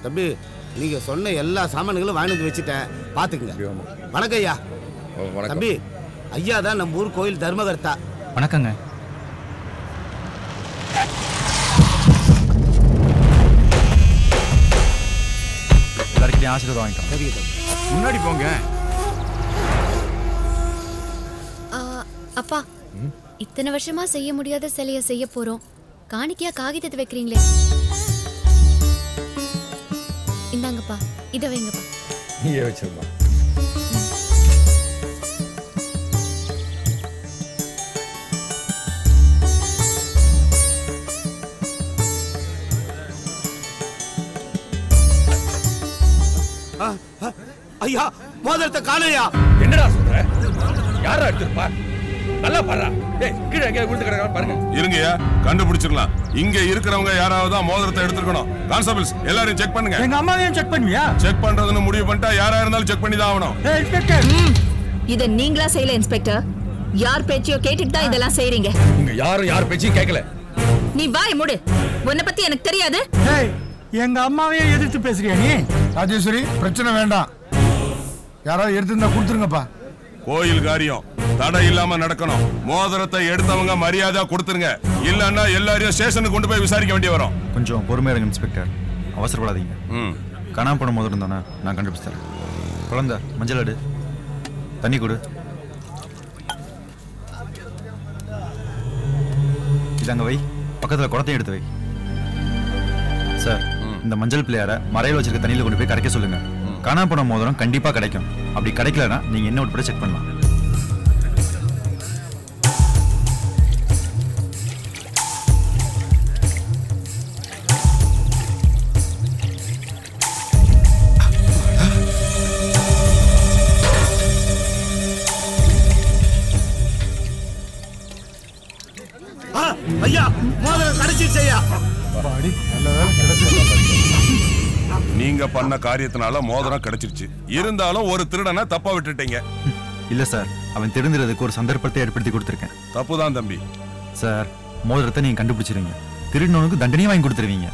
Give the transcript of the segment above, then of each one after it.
தம்பி நீங்க சொன்ன எல்லா சாமான்களும் வாங்கி வந்து வச்சுட்டேன், பாத்துக்குங்க. வணக்கம் ஐயா. தம்பி ஐயா தான் நம்ம ஊர் கோயில் தர்மகர்த்தா. வணக்கங்க. எல்லாருக்கிட்டையும் ஆசீர்வாதம் வாங்கிட்டோம். சரிங்க தம்பி. முன்னாடி போங்க. அப்பா, இத்தனை வருஷமா செய்ய முடியாத சிலைய செய்ய போறோம். காணிக்கையா காகிதத்தை வைக்கிறீங்களே. இந்தாங்கப்பா, இதை வைங்கப்பா. நீயே வச்சிருப்பா. ஐயா மோதிரத்தை காணையா. என்னடா சொல்ற? யாரா எடுத்துப்பா? நல்லா பாரு. டேய் கீழ எங்க விழுந்து கிடக்குற பாருங்க. இருங்கயா, கண்டுபிடிச்சிரலாம். இங்க இருக்கிறவங்க யாராவது மோதிரத்தை எடுத்துக்கணும். கான்ஸ்டபிள்ஸ் எல்லாரும் செக் பண்ணுங்க. எங்க அம்மாவையும் செக் பண்ணுவியா? செக் பண்றதுன்னு முடிவு பண்ணிட்டா யாரா இருந்தாலும் செக் பண்ணி தான் ஆகணும். இன்ஸ்பெக்டர், இத நீங்களா செய்யல இன்ஸ்பெக்டர். யார் பேச்சையோ கேட்டுட்டு தான் இதெல்லாம் செய்றீங்க. இங்க யார் பேச்சையும் கேட்கல. நீ வாய் மூடு. உன்னை பத்தி எனக்கு தெரியாது. டேய் எங்க அம்மாவையே எதிர்த்து பேசுறியா நீ? ராஜேஸ்வரி, பிரச்சனை வேண்டாம். யாராவது எடுத்துருந்தா கொடுத்துருங்கப்பா. கோயில் காரியம் தடை இல்லாம நடக்கணும். மோதிரத்தை எடுத்தவங்க மரியாதையா கொடுத்துருங்க. இல்லன்னா எல்லாரையும் ஸ்டேஷனுக்கு கொண்டு போய் விசாரிக்க வேண்டிய வரும். கொஞ்சம் பொறுமையா இருங்க இன்ஸ்பெக்டர், அவசரப்படாதீங்க. காணாம போன மோதிரம் தானே, நான் கண்டுபிடிச்சு தரேன். குழந்தை மஞ்சள் எடு, தண்ணி கொடு. இது அங்க வை, பக்கத்துல குடத்தையும் எடுத்து வை. சார், இந்த மஞ்சள் பிள்ளையார மறையில் வச்சிருக்க தண்ணியில கொண்டு போய் கரைக்க சொல்லுங்க. காணாம போன மோதிரம் கண்டிப்பா கிடைக்கும். அப்படி கிடைக்கலன்னா நீங்க என்ன உட்பட செக் பண்ணலாம். ஐயா மோதிரம் கிடைச்சிருச்சு ஐயா. நீங்க பண்ண காரியத்தினால மோதிரம் கிடைச்சிருச்சு. இருந்தாலும் ஒரு திருடனை தப்பா விட்டுட்டீங்க. இல்ல சார், அவன் திருந்துறதுக்கு ஒரு சந்தர்ப்பத்தை ஏற்படுத்தி கொடுத்துருக்கேன். தப்புதான் தம்பி. சார், மோதிரத்தை நீங்க கண்டுபிடிச்சிருங்க. திருடினவனுக்கு தண்டனையும் வாங்கி கொடுத்துருவீங்க.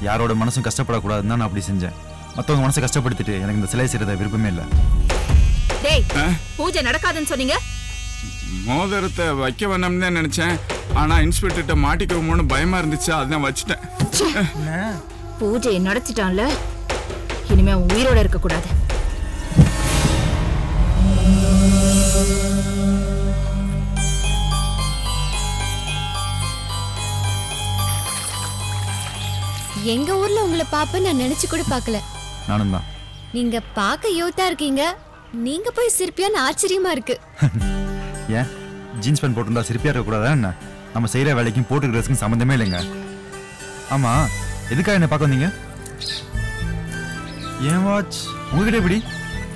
யாரோட மனசும் கஷ்டப்படக்கூடாதுன்னு தான் நான் அப்படி செஞ்சேன். மற்றவங்க மனசை கஷ்டப்படுத்திட்டு எனக்கு இந்த சிலை செய்யறத விருப்பமே இல்லை. டேய், பூஜை நடக்காதுன்னு சொன்னீங்க. மோதிரத்தை வைக்க வேணாம்னு தான் நினைச்சேன். ஆனா இன்ஸ்பெக்டர்கிட்ட மாட்டிக்கிறோமோன்னு பயமா இருந்துச்சு, அதான் வச்சுட்டேன். பூஜையை நடத்திட்டான்ல, இனிமே அவன் உயிரோட இருக்க கூடாது. எங்க ஊர்ல உங்களை பாப்ப நான் நினைச்சு கூட பார்க்கல. நானும் தான். நீங்க பார்க்க யூத்தா இருக்கீங்க. நீங்க போய் சிரிப்பியான்னு ஆச்சரியமா இருக்கு. ஏன் ஜீன்ஸ் பேண்ட் போட்டிருந்தா சிரிப்பியா இருக்கக்கூடாதா என்ன? நம்ம செய்யற வேலைக்கும் போட்டு ட்ரெஸ்க்கும் சம்மந்தமே இல்லைங்க. ஆமா, எதுக்காக என்ன பார்க்க வந்தீங்க? ஏன் வாட்ச் உங்ககிட்ட எப்படி?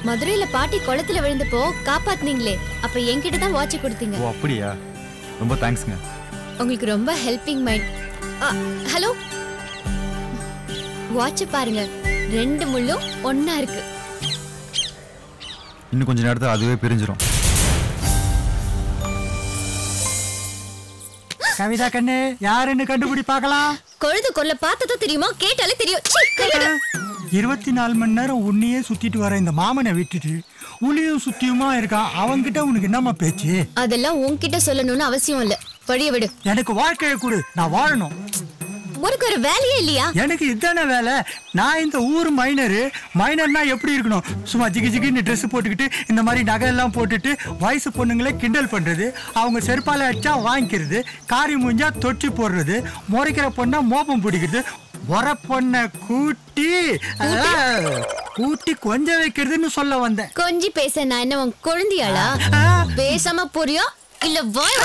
மதுரையில பாட்டி குளத்துல விழுந்தப்போ காப்பாத்துனீங்களே, அப்ப என்கிட்ட தான் வாட்ச் கொடுத்தீங்க. ஓ அப்படியா, ரொம்ப தேங்க்ஸ்ங்க. உங்களுக்கு ரொம்ப ஹெல்பிங் மைண்ட். ஹலோ, வாட்ச் பாருங்க, 2 முள்ளும் ஒண்ணா இருக்கு. இன்னும் கொஞ்ச நேரத்துல அதுவே பிரிஞ்சிரும். கவிதா கண்ணு, யாருன்னு கண்டுபிடி பார்க்கலாம். கொழுது கொல்ல பார்த்ததோ தெரியுமா? கேட்டாலே தெரியும். 24 மணி நேரம் உன்னையே சுத்திட்டு வர இந்த மாமனை விட்டுட்டு உன்னையும் சுத்தியுமா இருக்கான். அவன்கிட்ட உனக்கு என்னமா பேச்சு? அதெல்லாம் உன்கிட்ட சொல்லணும்னு அவசியம் இல்ல. வழிய விடு. எனக்கு வாழ்க்கையை கொடு, நான் வாழணும். உனக்கு ஒரு வேலையே இல்லையா? எனக்கு இதான வேலை. நான் இந்த ஊர் மைனர்னா எப்படி இருக்கணும்? சும்மா ஜிகி ஜிகின்னு ட்ரெஸ் போட்டுக்கிட்டு இந்த மாதிரி நகை எல்லாம் போட்டுட்டு வயசு பொண்ணுங்களே கிண்டல் பண்றது, அவங்க செருப்பால அடிச்சா வாங்கிக்கிறது, காரி மூஞ்சா தொட்டி போடுறது, முறைக்கிற பொண்ணா மோப்பம் பிடிக்கிறது, வர பொண்ணை கூட்டி கொஞ்சம் வைக்கிறதுன்னு சொல்ல வந்தேன். கொஞ்சி பேச நான் என்ன உன் குழந்தையாளா? பேசாம புரியா இல்ல வாய்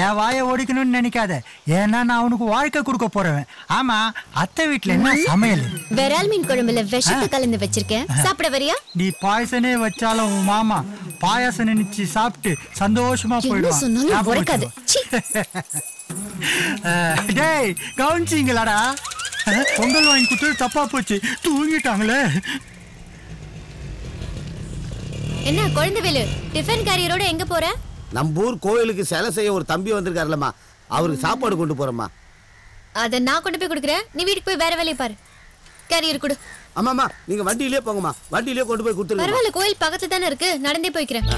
என் வாயை ஓடிக்கணும்னு நினைக்காத. ஏன்னா நான் உனக்கு வாழ்க்கை கொடுக்க போறேன். ஆமா, அத்தை வீட்டுல என்ன சமையல்? விரால் மீன் குழம்புல விஷத்தை கலந்து வச்சிருக்கேன், சாப்பிட வரியா? நீ பாயசனே வச்சாலும் உன் மாமா பாயாசம் நினைச்சு சாப்பிட்டு சந்தோஷமா போயிடுவான். டேய், கவனிச்சிங்களாடா? பொங்கல் வாங்கி கொடுத்து தப்பா போச்சு, தூங்கிட்டாங்களே. என்ன குழந்தைவேலு, டிஃபன் கேரியரோட எங்க போற? நம்ம ஊர் கோயிலுக்கு சிலை செய்ய ஒரு தம்பி வந்திருக்காருலம்மா, அவருக்கு சாப்பாடு கொண்டு போறோம்மா. அத நான் கொண்டு போய் கொடுக்குறேன், நீ வீட்டுக்கு போய் வேற வேலையை பாரு. கேரியர் கொடு. ஆமாம்மா நீங்க வண்டியிலே போங்கம்மா, வண்டியிலே கொண்டு போய் கொடுத்துருங்க. பரவாயில்ல, கோயில் பக்கத்துல தானே இருக்கு, நடந்தே போய்க்கிறேன்.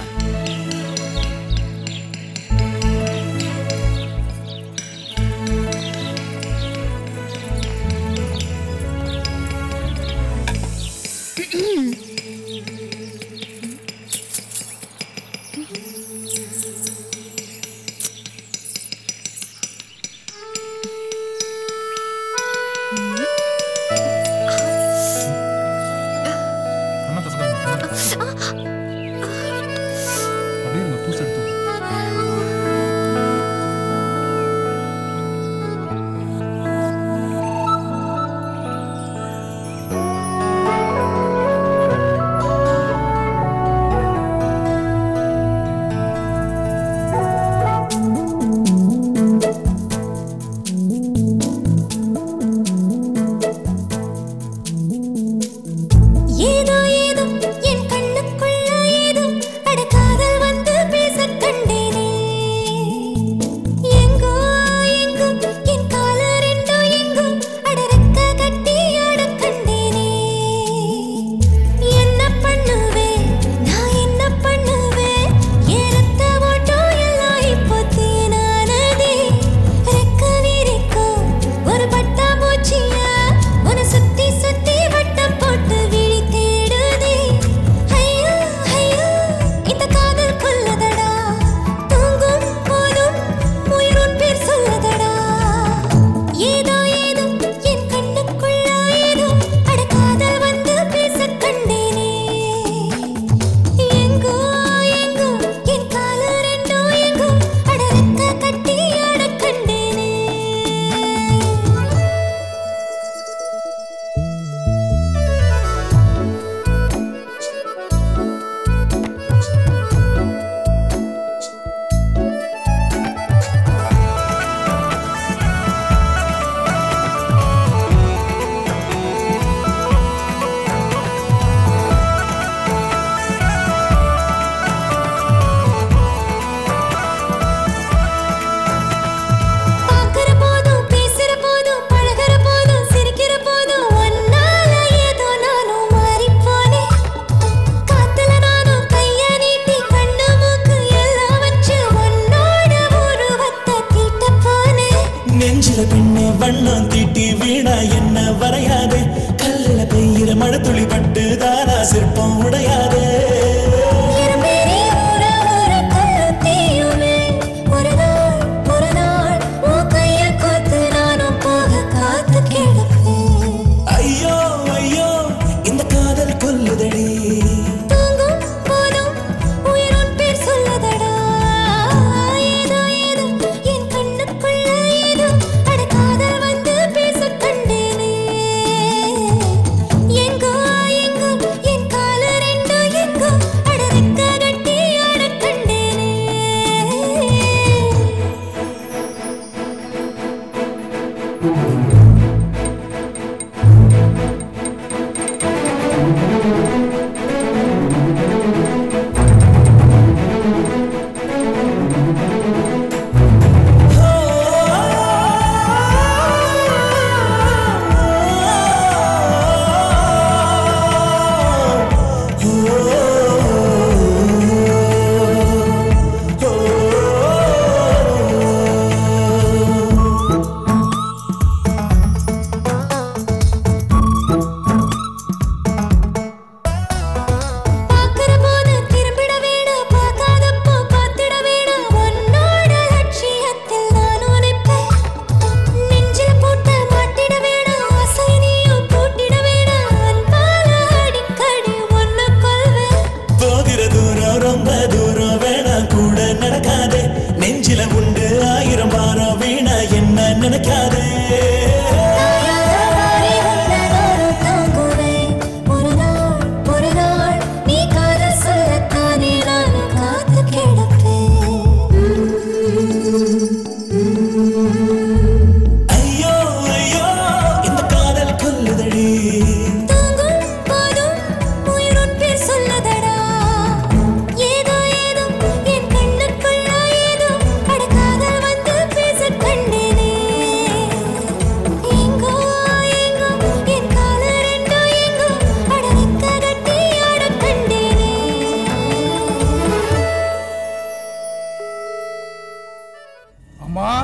அம்மா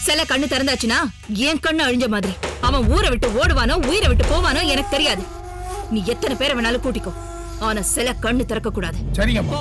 சில கண்ணு திறந்தாச்சுன்னா என் கண்ணு அழிஞ்ச மாதிரி. அவன் ஊரை விட்டு ஓடுவானோ உயிரை விட்டு போவானோ எனக்கு தெரியாது. நீ எத்தனை பேரை வேணாலும் கூட்டிக்கோ, ஆனா சில கண்ணு திறக்க கூடாது. சரிங்கம்மா.